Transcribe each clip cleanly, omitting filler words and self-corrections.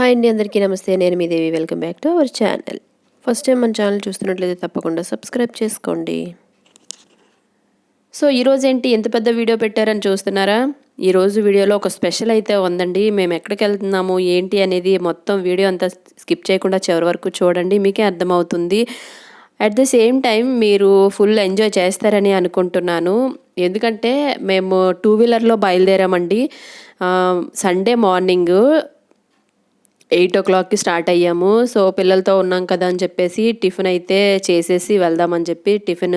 Hi అండి, అందరికీ నమస్తే. నేను మీ Devi. Welcome back to our channel. First time మన ఛానల్ చూస్తున్నట్లయితే తప్పకుండా సబ్స్క్రైబ్ చేసుకోండి. సో ఈరోజు ఏంటి ఎంత పెద్ద వీడియో పెట్టారని చూస్తున్నారా? ఈరోజు వీడియోలో ఒక స్పెషల్ అయితే ఉందండి. మేము ఎక్కడికి వెళ్తున్నాము ఏంటి అనేది మొత్తం వీడియో అంతా స్కిప్ చేయకుండా చివరి వరకు చూడండి, మీకే అర్థమవుతుంది. అట్ ద సేమ్ టైం మీరు ఫుల్ ఎంజాయ్ చేస్తారని అనుకుంటున్నాను. ఎందుకంటే మేము 2 వీలర్లో బయలుదేరామండి. సండే మార్నింగు 8 స్టార్ట్ అయ్యాము. సో పిల్లలతో ఉన్నాం కదా అని చెప్పేసి టిఫిన్ అయితే చేసేసి వెళ్దామని చెప్పి టిఫిన్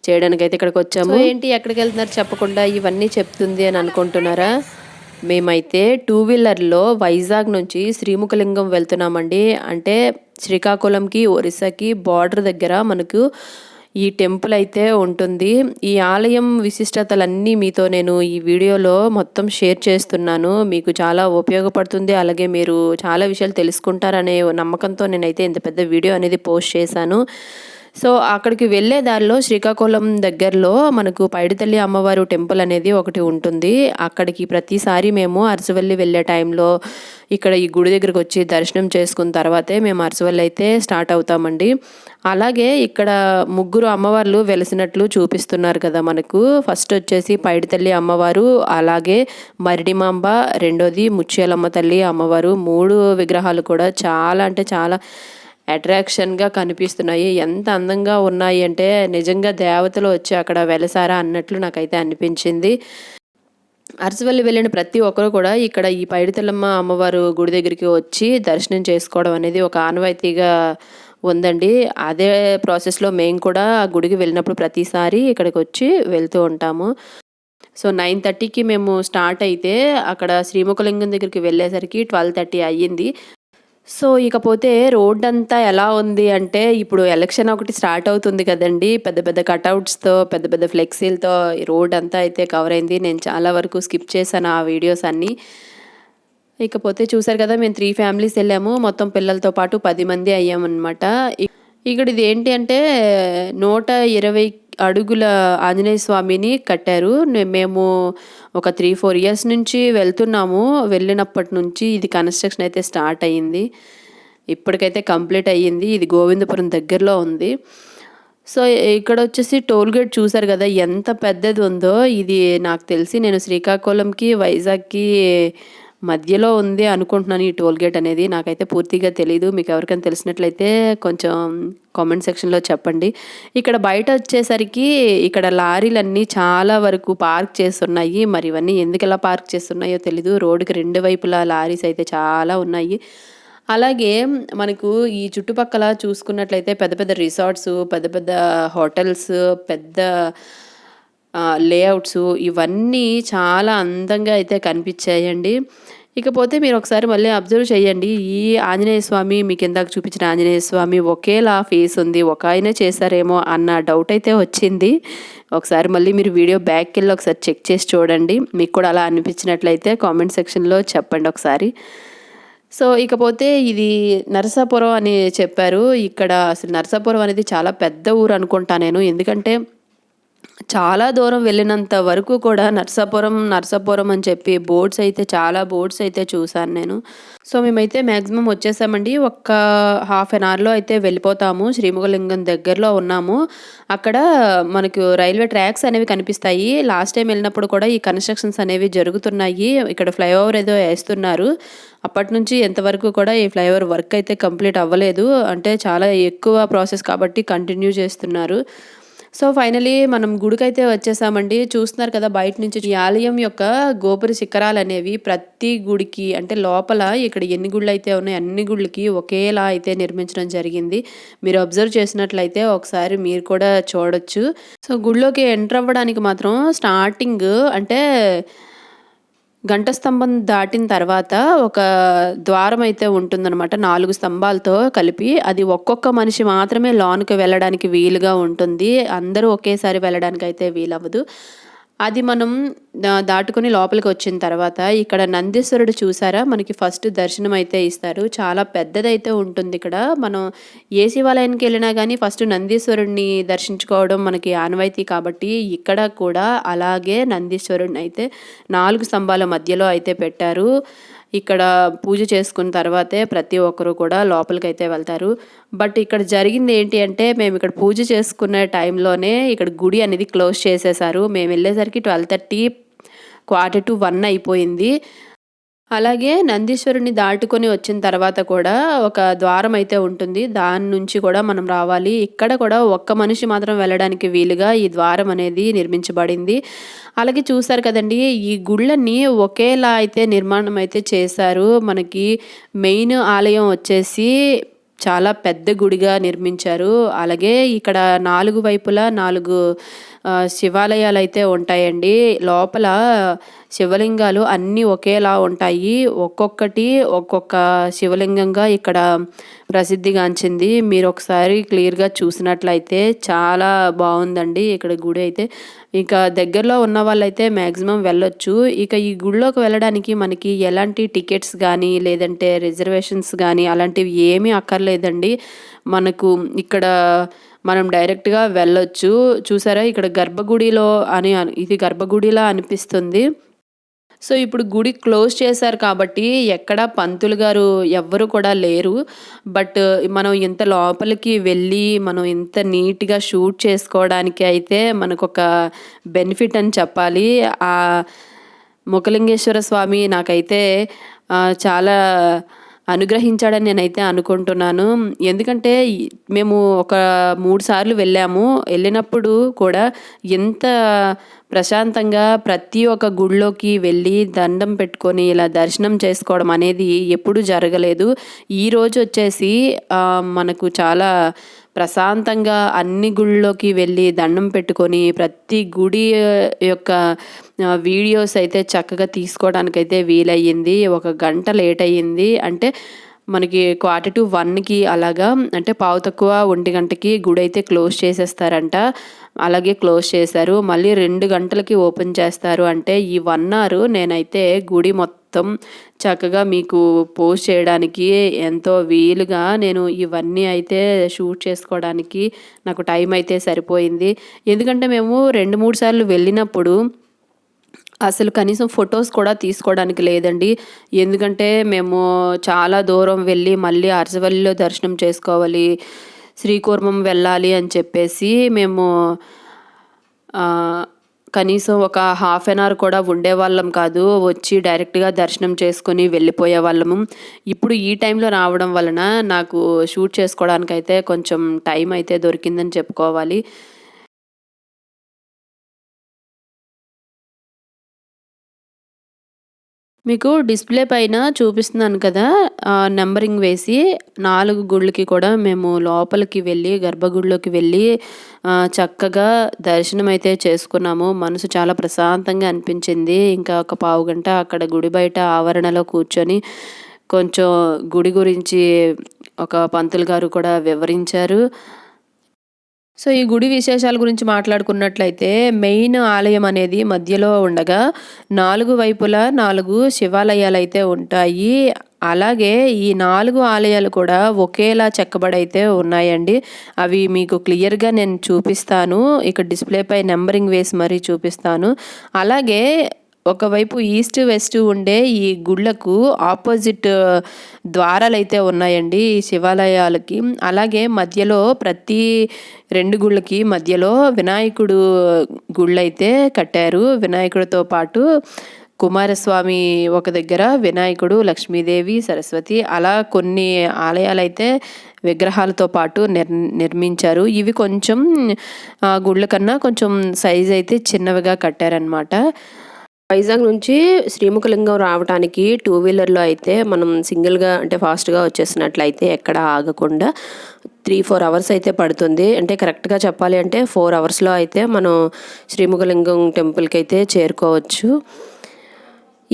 చేయడానికి అయితే ఇక్కడికి వచ్చాము. ఏంటి ఎక్కడికి వెళ్తున్నారు చెప్పకుండా ఇవన్నీ చెప్తుంది అని అనుకుంటున్నారా? మేమైతే 2 వీలర్లో వైజాగ్ నుంచి శ్రీముఖలింగం వెళ్తున్నామండి. అంటే శ్రీకాకుళంకి ఒరిస్సాకి బార్డర్ దగ్గర మనకు ఈ టెంపుల్ అయితే ఉంటుంది. ఈ ఆలయం విశిష్టతలన్నీ మీతో నేను ఈ వీడియోలో మొత్తం షేర్ చేస్తున్నాను. మీకు చాలా ఉపయోగపడుతుంది, అలాగే మీరు చాలా విషయాలు తెలుసుకుంటారనే నమ్మకంతో నేనైతే ఇంత పెద్ద వీడియో అనేది పోస్ట్ చేశాను. సో అక్కడికి వెళ్ళే దారిలో శ్రీకాకుళం దగ్గరలో మనకు పైడితల్లి అమ్మవారు టెంపుల్ అనేది ఒకటి ఉంటుంది. అక్కడికి ప్రతిసారి మేము అరసవల్లి వెళ్ళే టైంలో ఇక్కడ ఈ గుడి దగ్గరికి వచ్చి దర్శనం చేసుకున్న తర్వాతే మేము అరసవల్లి అయితే స్టార్ట్ అవుతామండి. అలాగే ఇక్కడ 3 అమ్మవార్లు వెలిసినట్లు చూపిస్తున్నారు కదా మనకు. ఫస్ట్ వచ్చేసి పైడితల్లి అమ్మవారు, అలాగే మరిడిమాంబ, రెండోది ముత్యాలమ్మ తల్లి అమ్మవారు. 3 విగ్రహాలు కూడా చాలా అంటే చాలా అట్రాక్షన్గా కనిపిస్తున్నాయి. ఎంత అందంగా ఉన్నాయి అంటే నిజంగా దేవతలు వచ్చి అక్కడ వెలసారా అన్నట్లు నాకైతే అనిపించింది. అరసవల్లి వెళ్ళిన ప్రతి ఒక్కరు కూడా ఇక్కడ ఈ పైడితల్లమ్మ అమ్మవారు గుడి దగ్గరికి వచ్చి దర్శనం చేసుకోవడం అనేది ఒక ఆనవాయితీగా ఉందండి. అదే ప్రాసెస్లో మేము కూడా ఆ గుడికి వెళ్ళినప్పుడు ప్రతిసారి ఇక్కడికి వచ్చి వెళ్తూ ఉంటాము. సో 9:30కి మేము స్టార్ట్ అయితే అక్కడ శ్రీముఖలింగం దగ్గరికి వెళ్ళేసరికి 12:30 అయ్యింది. సో ఇకపోతే రోడ్ అంతా ఎలా ఉంది అంటే, ఇప్పుడు ఎలక్షన్ ఒకటి స్టార్ట్ అవుతుంది కదండి. పెద్ద పెద్ద కటౌట్స్తో పెద్ద పెద్ద ఫ్లెక్సీలతో ఈ రోడ్ అంతా అయితే కవర్ అయింది. నేను చాలా వరకు స్కిప్ చేశాను ఆ వీడియోస్ అన్నీ. ఇకపోతే చూసారు కదా, మేము 3 ఫ్యామిలీస్ వెళ్ళాము. మొత్తం పిల్లలతో పాటు 10 మంది అయ్యామన్నమాట. ఇక్కడ ఇది ఏంటి అంటే 120 అడుగుల ఆంజనేయ స్వామిని కట్టారు. మేము ఒక 3-4 ఇయర్స్ నుంచి వెళ్తున్నాము. వెళ్ళినప్పటి నుంచి ఇది కన్స్ట్రక్షన్ అయితే స్టార్ట్ అయ్యింది. ఇప్పటికైతే కంప్లీట్ అయ్యింది. ఇది గోవిందపురం దగ్గరలో ఉంది. సో ఇక్కడ వచ్చేసి టోల్ గేట్ చూసారు కదా ఎంత పెద్దది ఉందో. ఇది నాకు తెలిసి నేను శ్రీకాకుళంకి వైజాగ్కి మధ్యలో ఉంది అనుకుంటున్నాను ఈ టోల్ గేట్ అనేది. నాకైతే పూర్తిగా తెలీదు. మీకు ఎవరికైనా తెలిసినట్లయితే కొంచెం కామెంట్ సెక్షన్లో చెప్పండి. ఇక్కడ బయట వచ్చేసరికి ఇక్కడ లారీలన్నీ చాలా వరకు పార్క్ చేస్తున్నాయి. మరి ఇవన్నీ ఎందుకు ఎలా పార్క్ చేస్తున్నాయో తెలీదు. రోడ్డుకి 2 వైపులా లారీస్ అయితే చాలా ఉన్నాయి. అలాగే మనకు ఈ చుట్టుపక్కల చూసుకున్నట్లయితే పెద్ద పెద్ద రిసార్ట్స్, పెద్ద పెద్ద హోటల్స్, పెద్ద లేఅవుట్స్ ఇవన్నీ చాలా అందంగా అయితే కనిపించాయండి. ఇకపోతే మీరు ఒకసారి మళ్ళీ అబ్జర్వ్ చేయండి. ఈ ఆంజనేయ స్వామి, మీకు ఇందాక చూపించిన ఆంజనేయ స్వామి ఒకేలా ఫేస్ ఉంది. ఒక ఆయనే చేశారేమో అన్న డౌట్ అయితే వచ్చింది. ఒకసారి మళ్ళీ మీరు వీడియో బ్యాక్కి వెళ్ళి ఒకసారి చెక్ చేసి చూడండి. మీకు కూడా అలా అనిపించినట్లయితే కామెంట్ సెక్షన్లో చెప్పండి ఒకసారి. సో ఇకపోతే ఇది నరసాపురం అని చెప్పారు. ఇక్కడ అసలు నరసాపురం అనేది చాలా పెద్ద ఊరు అనుకుంటా నేను. ఎందుకంటే చాలా దూరం వెళ్ళినంత వరకు కూడా నరసాపురం అని చెప్పి చాలా బోర్డ్స్ అయితే చూశాను నేను. సో మేమైతే మ్యాక్సిమం వచ్చేసామండి. ఒక్క ½ అన్ అవర్లో అయితే వెళ్ళిపోతాము. శ్రీముఖలింగం దగ్గరలో ఉన్నాము. అక్కడ మనకు రైల్వే ట్రాక్స్ అనేవి కనిపిస్తాయి. లాస్ట్ టైం వెళ్ళినప్పుడు కూడా ఈ కన్స్ట్రక్షన్స్ అనేవి జరుగుతున్నాయి. ఇక్కడ ఫ్లైఓవర్ ఏదో వేస్తున్నారు. అప్పటి నుంచి ఎంతవరకు కూడా ఈ ఫ్లైఓవర్ వర్క్ అయితే కంప్లీట్ అవ్వలేదు. అంటే చాలా ఎక్కువ ప్రాసెస్ కాబట్టి కంటిన్యూ చేస్తున్నారు. సో ఫైనలీ మనం గుడికైతే వచ్చేసామండి. చూస్తున్నారు కదా బయట నుంచి ఈ ఆలయం యొక్క గోపుర శిఖరాలు అనేవి ప్రతి గుడికి, అంటే లోపల ఇక్కడ ఎన్ని గుళ్ళు అయితే ఉన్నాయి అన్ని గుళ్ళకి ఒకేలా అయితే నిర్మించడం జరిగింది. మీరు అబ్జర్వ్ చేసినట్లయితే ఒకసారి మీరు కూడా చూడొచ్చు. సో గుడిలోకి ఎంటర్ అవ్వడానికి మాత్రం స్టార్టింగ్ అంటే గంట స్తంభం దాటిన తర్వాత ఒక ద్వారం అయితే ఉంటుందన్నమాట. 4 స్తంభాలతో కలిపి. అది ఒక్కొక్క మనిషి మాత్రమే లోనికి వెళ్ళడానికి వీలుగా ఉంటుంది. అందరూ ఒకేసారి వెళ్ళడానికి అయితే వీలవ్వదు. అది మనం దాటుకొని లోపలికి వచ్చిన తర్వాత ఇక్కడ నందీశ్వరుడు చూసారా, మనకి ఫస్ట్ దర్శనం అయితే ఇస్తారు. చాలా పెద్దదైతే ఉంటుంది ఇక్కడ. మనం ఏ శివాలయానికి వెళ్ళినా కానీ ఫస్ట్ నందీశ్వరుడిని దర్శించుకోవడం మనకి ఆనవాయితీ కాబట్టి ఇక్కడ కూడా అలాగే నందీశ్వరుడిని అయితే 4 స్తంభాల మధ్యలో అయితే పెట్టారు. ఇక్కడ పూజ చేసుకున్న తర్వాతే ప్రతి ఒక్కరు కూడా లోపలికైతే వెళ్తారు. బట్ ఇక్కడ జరిగింది ఏంటి అంటే మేము ఇక్కడ పూజ చేసుకునే టైంలోనే ఇక్కడ గుడి అనేది క్లోజ్ చేసేసారు. మేము వెళ్ళేసరికి 12:30 1:15 అయిపోయింది. అలాగే నందీశ్వరుని దాటుకొని వచ్చిన తర్వాత కూడా ఒక ద్వారం అయితే ఉంటుంది. దాని నుంచి కూడా మనం రావాలి. ఇక్కడ కూడా ఒక్క మనిషి మాత్రం వెళ్ళడానికి వీలుగా ఈ ద్వారం అనేది నిర్మించబడింది. అలాగే చూసారు కదండి, ఈ గుళ్ళన్నీ ఒకేలా అయితే నిర్మాణం అయితే చేశారు. మనకి మెయిన్ ఆలయం వచ్చేసి చాలా పెద్ద గుడిగా నిర్మించారు. అలాగే ఇక్కడ 4 వైపులా 4 శివాలయాలు అయితే ఉంటాయండి. లోపల శివలింగాలు అన్నీ ఒకేలా ఉంటాయి. ఒక్కొక్కటి ఒక్కొక్క శివలింగంగా ఇక్కడ ప్రసిద్ధిగాంచింది. మీరు ఒకసారి క్లియర్గా చూసినట్లయితే చాలా బాగుందండి ఇక్కడ గుడి అయితే. ఇక దగ్గరలో ఉన్న వాళ్ళైతే మ్యాక్సిమం వెళ్ళొచ్చు. ఇక ఈ గుడిలోకి వెళ్ళడానికి మనకి ఎలాంటి టికెట్స్ కానీ లేదంటే రిజర్వేషన్స్ కానీ అలాంటివి ఏమీ అక్కర్లేదండి. మనకు ఇక్కడ మనం డైరెక్ట్గా వెళ్ళొచ్చు. చూసారా ఇక్కడ గర్భగుడిలో ఇది గర్భగుడిలా అనిపిస్తుంది. సో ఇప్పుడు గుడి క్లోజ్ చేశారు కాబట్టి ఎక్కడ పంతులు గారు ఎవ్వరు కూడా లేరు. బట్ మనం ఇంత లోపలికి వెళ్ళి మనం ఇంత నీట్గా షూట్ చేసుకోవడానికి అయితే మనకు ఒక బెనిఫిట్ అని చెప్పాలి. ఆ ముఖలింగేశ్వర స్వామి నాకైతే చాలా అనుగ్రహించాడని నేనైతే అనుకుంటున్నాను. ఎందుకంటే మేము ఒక 3 సార్లు వెళ్ళాము. వెళ్ళినప్పుడు కూడా ఎంత ప్రశాంతంగా ప్రతి ఒక్క గుడిలోకి వెళ్ళి దండం పెట్టుకొని ఇలా దర్శనం చేసుకోవడం అనేది ఎప్పుడూ జరగలేదు. ఈరోజు వచ్చేసి మనకు చాలా ప్రశాంతంగా అన్ని గుళ్ళలోకి వెళ్ళి దండం పెట్టుకొని ప్రతి గుడి యొక్క వీడియోస్ అయితే చక్కగా తీసుకోవడానికైతే వీలయ్యింది. 1 గంట లేట్ అయ్యింది. అంటే మనకి 1:45కి అలాగా, అంటే 1:15 గంటకి గుడి అయితే క్లోజ్ చేసేస్తారంట. అలాగే క్లోజ్ చేశారు. మళ్ళీ 2 గంటలకి ఓపెన్ చేస్తారు. అంటే ఈ 1 అవర్ నేనైతే గుడి మొత్తం చక్కగా మీకు పోస్ట్ చేయడానికి ఎంతో వీలుగా నేను ఇవన్నీ అయితే షూట్ చేసుకోవడానికి నాకు టైం అయితే సరిపోయింది. ఎందుకంటే మేము 2-3 సార్లు వెళ్ళినప్పుడు అసలు కనీసం ఫొటోస్ కూడా తీసుకోవడానికి లేదండి. ఎందుకంటే మేము చాలా దూరం వెళ్ళి మళ్ళీ అరసవల్లిలో దర్శనం చేసుకోవాలి, శ్రీకూర్మం వెళ్ళాలి అని చెప్పేసి మేము కనీసం ఒక హాఫ్ అన్ అవర్ కూడా ఉండేవాళ్ళం కాదు. వచ్చి డైరెక్ట్గా దర్శనం చేసుకొని వెళ్ళిపోయే వాళ్ళము. ఇప్పుడు ఈ టైంలో రావడం వలన నాకు షూట్ చేసుకోవడానికైతే కొంచెం టైం అయితే దొరికిందని చెప్పుకోవాలి. మీకు డిస్ప్లే పైన చూపిస్తున్నాను కదా, నెంబరింగ్ వేసి 4 గుళ్ళకి కూడా మేము లోపలికి వెళ్ళి గర్భగుడిలోకి వెళ్ళి చక్కగా దర్శనం అయితే చేసుకున్నాము. మనసు చాలా ప్రశాంతంగా అనిపించింది. ఇంకా ఒక పావు గంట అక్కడ గుడి బయట ఆవరణలో కూర్చొని కొంచెం గుడి గురించి ఒక పంతులు గారు కూడా వివరించారు. సో ఈ గుడి విశేషాల గురించి మాట్లాడుకున్నట్లయితే మెయిన్ ఆలయం అనేది మధ్యలో ఉండగా 4 వైపులా 4 శివాలయాలు అయితే ఉంటాయి. అలాగే ఈ 4 ఆలయాలు కూడా ఒకేలా చెక్కబడైతే ఉన్నాయండి. అవి మీకు క్లియర్గా నేను చూపిస్తాను. ఇక్కడ డిస్ప్లేపై నెంబరింగ్ వేసి మరీ చూపిస్తాను. అలాగే ఒకవైపు ఈస్ట్ వెస్ట్ ఉండే ఈ గుళ్ళకు ఆపోజిట్ ద్వారాలైతే ఉన్నాయండి ఈ శివాలయాలకి. అలాగే మధ్యలో ప్రతి 2 గుళ్ళకి మధ్యలో వినాయకుడు గుళ్ళైతే కట్టారు. వినాయకుడితో పాటు కుమారస్వామి ఒక దగ్గర, వినాయకుడు, లక్ష్మీదేవి, సరస్వతి, అలా కొన్ని ఆలయాలైతే విగ్రహాలతో పాటు నిర్మించారు. ఇవి కొంచెం గుళ్ళ కన్నా కొంచెం సైజ్ అయితే చిన్నవిగా కట్టారనమాట. వైజాగ్ నుంచి శ్రీముఖలింగం రావడానికి 2 వీలర్లో అయితే మనం సింగిల్గా అంటే ఫాస్ట్గా వచ్చేసినట్లయితే ఎక్కడ ఆగకుండా 3-4 అవర్స్ అయితే పడుతుంది. అంటే కరెక్ట్గా చెప్పాలి అంటే 4 అవర్స్లో అయితే మనం శ్రీముఖలింగం టెంపుల్కి అయితే చేరుకోవచ్చు.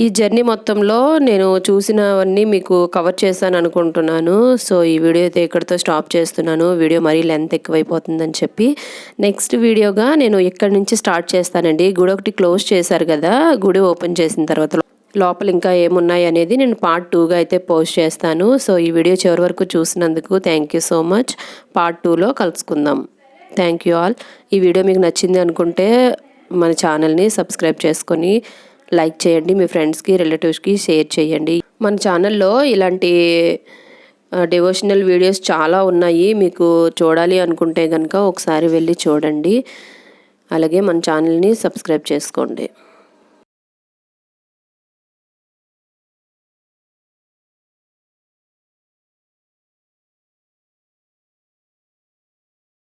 ఈ జర్నీ మొత్తంలో నేను చూసినవన్నీ మీకు కవర్ చేశాను అనుకుంటున్నాను. సో ఈ వీడియో అయితే ఇక్కడితో స్టాప్ చేస్తున్నాను. వీడియో మరీ లెంత్ ఎక్కువైపోతుందని చెప్పి నెక్స్ట్ వీడియోగా నేను ఇక్కడి నుంచి స్టార్ట్ చేస్తానండి. గుడి ఒకటి క్లోజ్ చేశారు కదా, గుడి ఓపెన్ చేసిన తర్వాత లోపల ఇంకా ఏమున్నాయి అనేది నేను పార్ట్ 2గా అయితే పోస్ట్ చేస్తాను. సో ఈ వీడియో చివరి వరకు చూసినందుకు thank you so much. Part 2లో కలుసుకుందాం. Thank you all. ఈ వీడియో మీకు నచ్చింది అనుకుంటే మన ఛానల్ని సబ్స్క్రైబ్ చేసుకొని లైక్ చేయండి, మీ ఫ్రెండ్స్కి రిలేటివ్స్కి షేర్ చేయండి. మన ఛానల్లో ఇలాంటి డివోషనల్ వీడియోస్ చాలా ఉన్నాయి. మీకు చూడాలి అనుకుంటే కనుక ఒకసారి వెళ్ళి చూడండి. అలాగే మన ఛానల్ని సబ్స్క్రైబ్ చేసుకోండి.